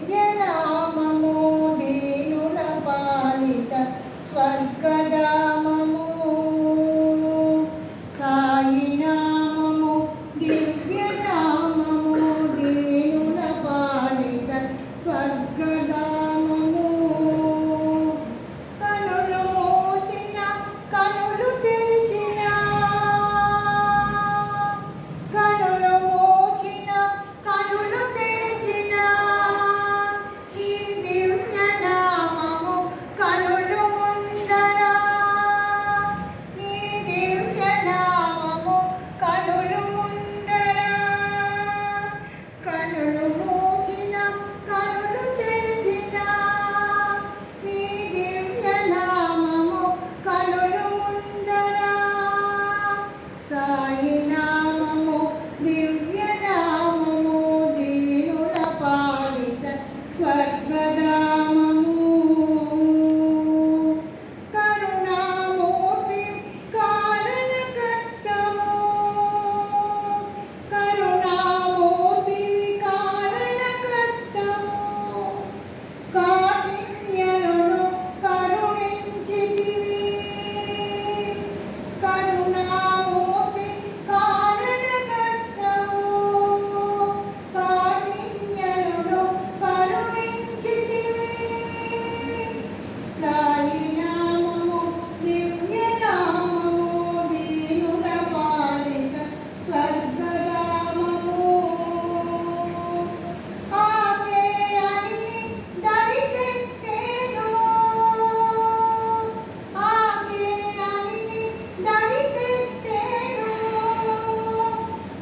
దివ్యనామము దీనుల పాలిత స్వర్గధామము సాయి నామము దివ్యనామము దీనుల పాలిత స్వర్గధామము కనులు మూసిన కనులు తెరిచిన కనులు మూచిన కనులు తెరిచిన ఈ దివ్యనామము కనులు ముందర ఈ దివ్యనామము కనులు ముందర కనులు మూచిన కనులు తెరిచిన ఈ దివ్యనామము కనులు ముందర సాయి నామము దివ్యనామము దీనుల పాలిత స్వర్గధామము కరుణామూర్తి కారణకర్తము కరుణామూర్తి కారణకర్తము కాఠిన్యలను కరుణించితివి కరుణామూర్తి కారణకర్తము కాఠిన్యలను కరుణించితివి సాయి నామము దివ్యనామము దీనుల పాలిత స్వర్గధామము ఆకే అని దరి తెస్తేను ఆకే అని దరి తెస్తేను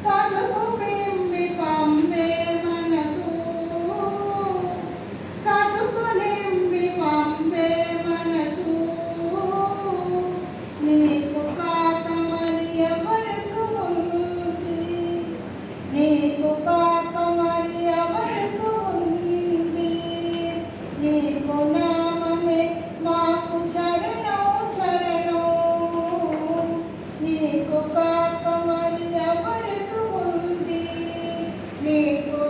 కడుపు పిండి పంపే మనసు కడుపు నింపి పంపే మనసు నీకు కాక మరి ఎవరికి ఉంది నీకు కాక మరి ఎవరికి ఉంది నీకు నామమే మాకు చరణం చరణం నీకు కాక మరి ఎవరికి ఉంది నీకు